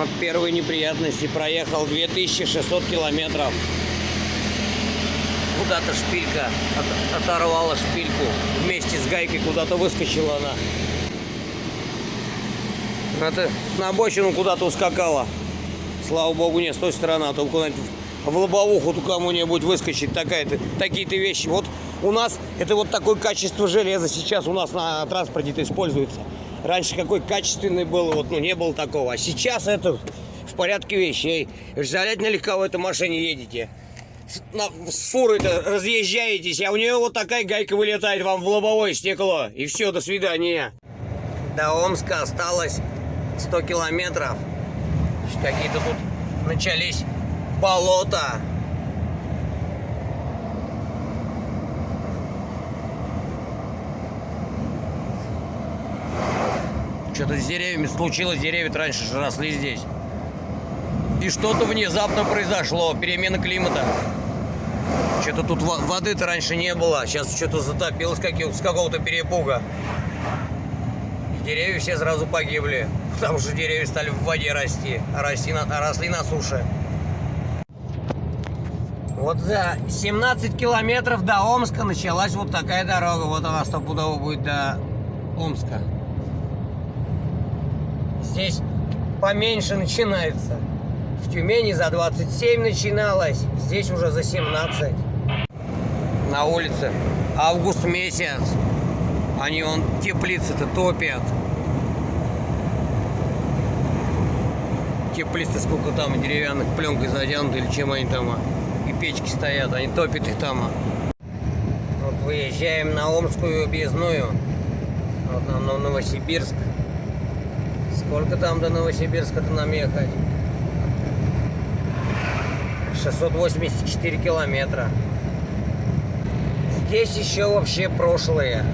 Вот первые неприятности. Проехал 2600 километров. Куда-то шпилька оторвала шпильку. Вместе с гайкой куда-то выскочила она. Это на обочину куда-то ускакала. Слава богу, не с той стороны, а то куда-нибудь в лобовуху кому-нибудь выскочить. Такие-то вещи. Вот у нас это вот такое качество железа сейчас у нас на транспорте используется. Раньше какой качественный был, вот, не было такого. А сейчас это в порядке вещей. Представляете, на легковой этой машине едете. С фурой-то разъезжаетесь, а у нее вот такая гайка вылетает вам в лобовое стекло. И все, до свидания. До Омска осталось 100 километров. Какие-то тут начались болота. Что-то с деревьями случилось, деревья раньше же росли здесь. И что-то внезапно произошло, перемена климата. Что-то тут воды-то раньше не было, сейчас что-то затопилось с какого-то перепуга. И деревья все сразу погибли, потому что деревья стали в воде расти, а росли на суше. Вот за 17 километров до Омска началась вот такая дорога. Вот она стопудово будет до Омска. Здесь поменьше начинается. В Тюмени за 27 начиналось, здесь уже за 17. На улице август месяц. Они вон теплицы-то топят. Теплицы сколько там деревянных пленкой затянуты или чем они там. И печки стоят, они топят их там. Вот выезжаем на Омскую объездную. Вот нам на Новосибирск. Сколько там до Новосибирска-то нам ехать? 684 километра. Здесь еще вообще прошлое.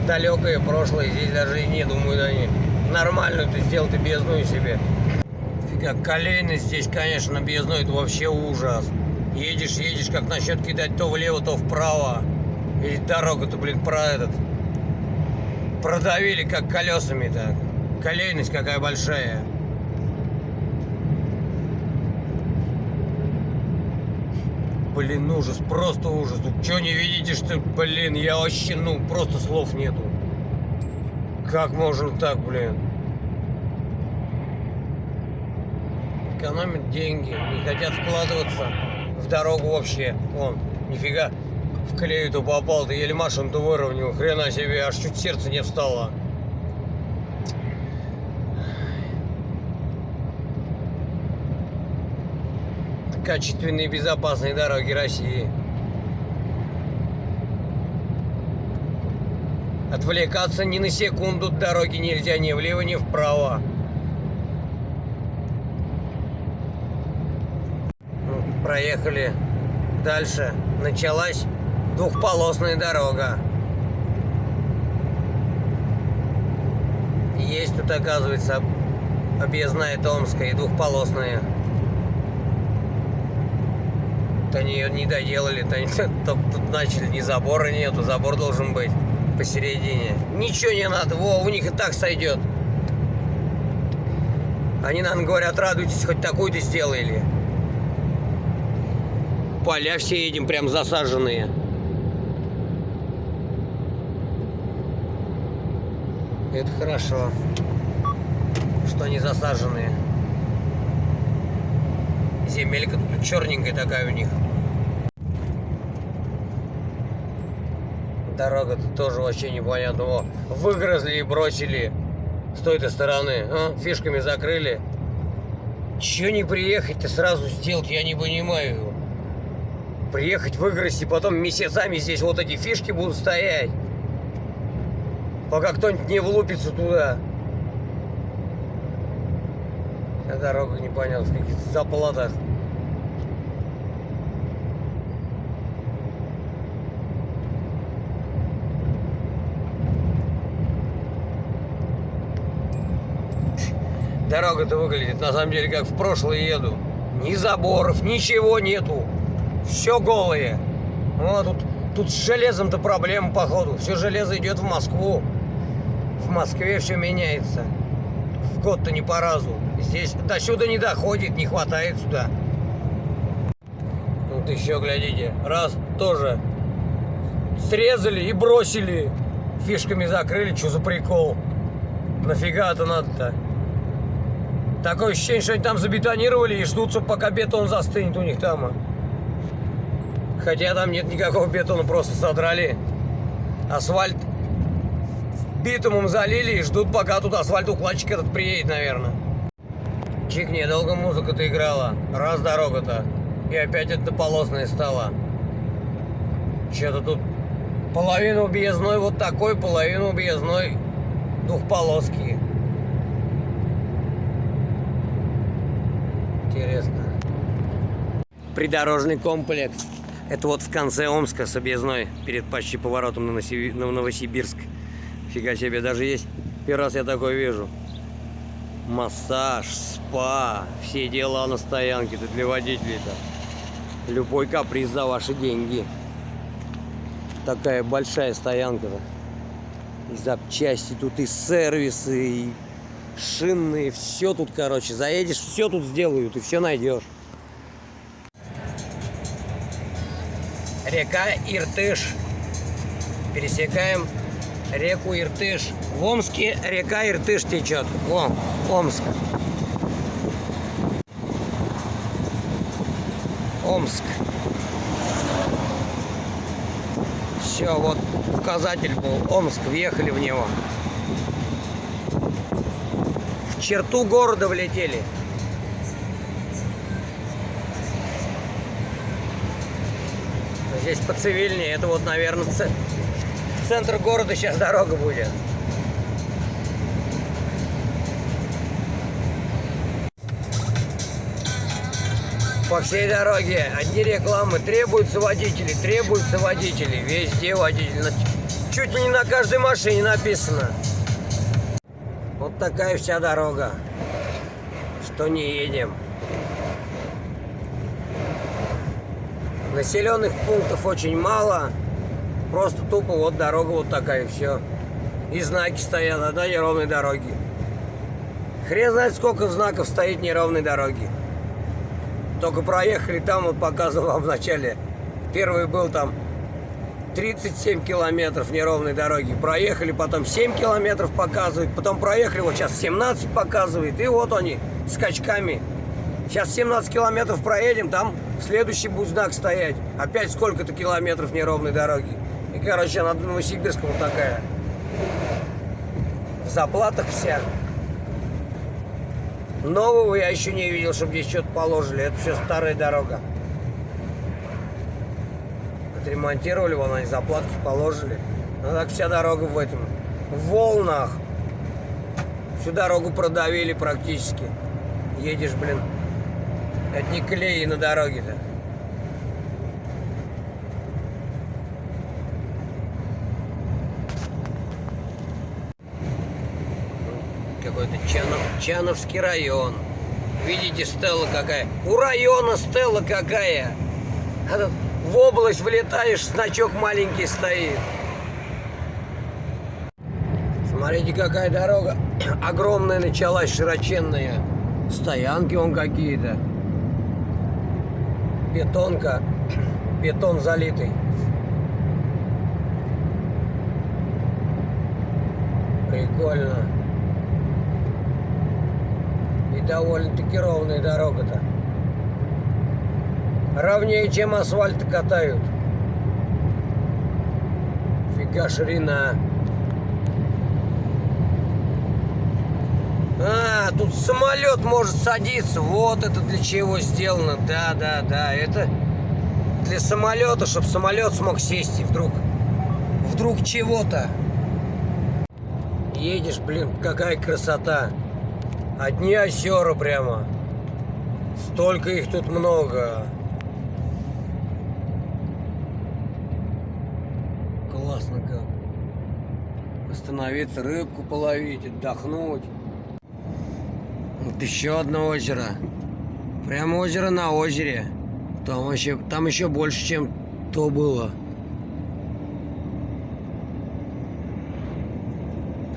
Далекое прошлое. Здесь даже и не думают они. Нормальную ты сделал, ты объездную себе. Фига, колейность здесь, конечно, объездной, это вообще ужас. Едешь, как начнет кидать то влево, то вправо. И дорога-то, продавили как колесами-то. Колейность какая большая. Блин, ужас, просто ужас. Тут что не видите, что, блин, я вообще, просто слов нету. Как можно так, блин? Экономят деньги, не хотят вкладываться в дорогу вообще. Вон, нифига, в колею-то попал, ты еле машину-то выровнял. Хрена себе, аж чуть сердце не встало. Качественные и безопасные дороги России. Отвлекаться ни на секунду от дороги нельзя ни влево, ни вправо. Проехали дальше. Началась двухполосная дорога. Есть тут, оказывается, объездная Томская и двухполосная. Они ее не доделали, только тут начали, ни забора нету, забор должен быть посередине. Ничего не надо, у них и так сойдет. Они нам говорят, радуйтесь, хоть такую-то сделали. Поля все едем прям засаженные. Это хорошо, что они засаженные. Земелька тут черненькая такая у них. Дорога-то тоже вообще непонятно. Выгрызли и бросили с той-то стороны. Фишками закрыли. Чего не приехать-то сразу сделать, я не понимаю. Приехать, выгрызть, и потом месяцами здесь вот эти фишки будут стоять. Пока кто-нибудь не влупится туда. А дорога непонятно, в каких-то заплатах. Дорога-то выглядит на самом деле как в прошлое еду. Ни заборов, ничего нету. Все голые. Тут с железом-то проблема, походу. Все железо идет в Москву. В Москве все меняется. в год-то не по разу. Здесь до сюда не доходит, не хватает сюда. Вот еще глядите, раз тоже срезали и бросили, фишками закрыли, что за прикол? Нафига это надо-то? Такое ощущение, что они там забетонировали и ждут, чтобы пока бетон застынет у них там. Хотя там нет никакого бетона, просто содрали. Асфальт битумом залили и ждут, пока тут асфальтоукладчик этот приедет, наверное. Чик, недолго музыка-то играла. Раз дорога-то. И опять однополосная стала. Что-то тут половину объездной вот такой, половину объездной двухполоски. Интересно. Придорожный комплекс. Это вот в конце Омска с объездной, перед почти поворотом на Новосибирск. Фига себе, даже есть. Первый раз я такое вижу. Массаж, спа, все дела на стоянке-то для водителей-то. Любой каприз за ваши деньги. Такая большая стоянка-то. И запчасти тут, и сервисы, и шинные, все тут, короче. Заедешь, все тут сделают, и все найдешь. Река Иртыш. Пересекаем реку Иртыш. В Омске река Иртыш течет. О, Омск. Омск. Все, вот указатель был. Омск. Въехали в него. В черту города влетели. Здесь поцивильнее. Это вот, наверное, в центр города сейчас дорога будет. По всей дороге одни рекламы. Требуются водители, требуются водители. Везде водители. Чуть ли не на каждой машине написано. Вот такая вся дорога. Что не едем. Населенных пунктов очень мало. Просто тупо вот дорога вот такая, и все. И знаки стоят, а да, неровной дороги. Хрен знает, сколько знаков стоит неровной дороги. Только проехали, там вот показывал вам в начале. Первый был там 37 километров неровной дороги. Проехали, потом 7 километров показывает. Потом проехали, вот сейчас 17 показывает. И вот они, скачками. Сейчас 17 километров проедем, там следующий будет знак стоять. Опять сколько-то километров неровной дороги. И, короче, над Новосибирском вот такая. В заплатах вся. Нового я еще не видел, чтобы здесь что-то положили. Это все старая дорога. Отремонтировали, вон они заплатки положили. Ну так вся дорога в этом. В волнах. Всю дорогу продавили практически. Едешь, блин. Это не клей на дороге-то. Какой-то Чановский район. Видите, стелла какая? У района стелла какая? А тут в область вылетаешь, значок маленький стоит. Смотрите, какая дорога. Огромная началась, широченная. Стоянки вон какие-то. Бетонка. Бетон залитый. Прикольно. И довольно-таки ровная дорога-то. Ровнее, чем асфальт катают. Фига ширина. А, тут самолет может садиться. Вот это для чего сделано. Да. Это для самолета, чтобы самолет смог сесть и вдруг чего-то. Едешь, блин, какая красота. Одни озера прямо. Столько их тут много. Классно как. Остановиться, рыбку половить, отдохнуть. Вот еще одно озеро. Прямо озеро на озере. Там еще больше, чем то было.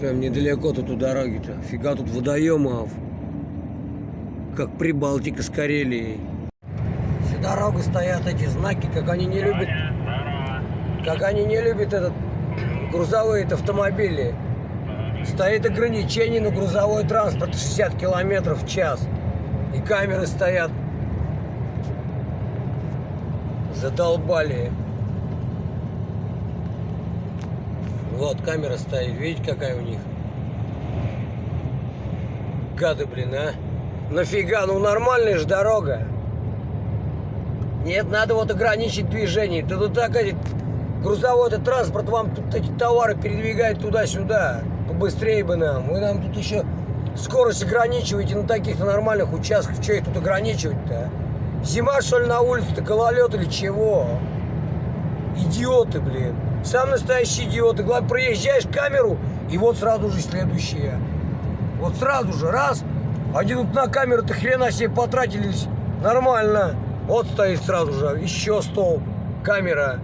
Прям недалеко тут у дороги-то. Фига тут водоемов. Как Прибалтика с Карелией. Всю дорогу стоят эти знаки, как они не любят. Как они не любят этот грузовые автомобили. Стоит ограничение на грузовой транспорт 60 километров в час. И камеры стоят. Задолбали. Вот камера стоит. Видите, какая у них? Гады, блин, а? Нафига? Ну нормальная же дорога. Нет, надо вот ограничить движение. Да тут так эти... Грузовой этот транспорт вам тут эти товары передвигает туда-сюда. Побыстрее бы нам. Вы нам тут еще скорость ограничиваете на таких-то нормальных участках. Что их тут ограничивать-то? Зима, что ли, на улице-то? Гололед или чего? Идиоты, блин. Сам настоящий идиот. И главное, проезжаешь камеру, и вот сразу же следующая. Вот сразу же, раз. Они тут на камеру-то хрена себе потратились. Нормально. Вот стоит сразу же. Еще столб. Камера.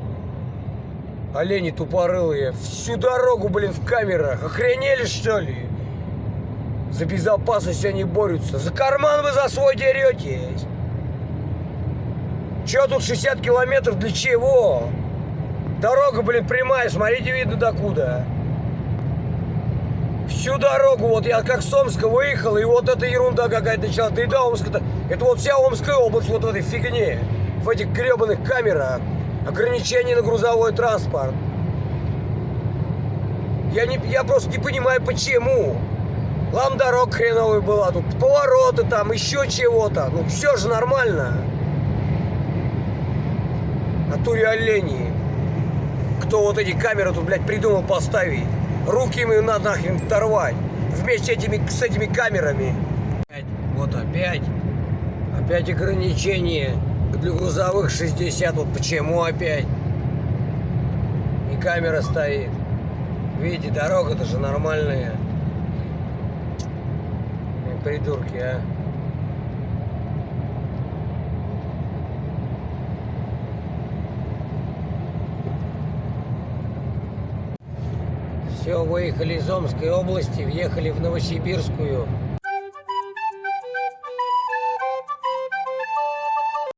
Олени тупорылые. Всю дорогу, блин, в камерах. Охренели, что ли? За безопасность они борются. За карман вы за свой деретесь. Че тут 60 километров? Для чего? Дорога, блин, прямая. Смотрите, видно докуда. Всю дорогу. Вот я как с Омска выехал, и вот эта ерунда какая-то началась. Да и до Омска-то. Это вот вся Омская область вот в этой фигне. В этих гребаных камерах. Ограничения на грузовой транспорт. Я просто не понимаю, почему. Ладно, дорога хреновая была, тут повороты там, еще чего-то. Ну, все же нормально. А туре олени. Кто вот эти камеры тут, блядь, придумал поставить? Руки им надо нахрен оторвать. Вместе с этими камерами. Вот опять. Опять ограничения. Для грузовых 60, вот почему опять? И камера стоит. Видите, дорога-то же нормальная. Придурки, а. Все, выехали из Омской области, въехали в Новосибирскую.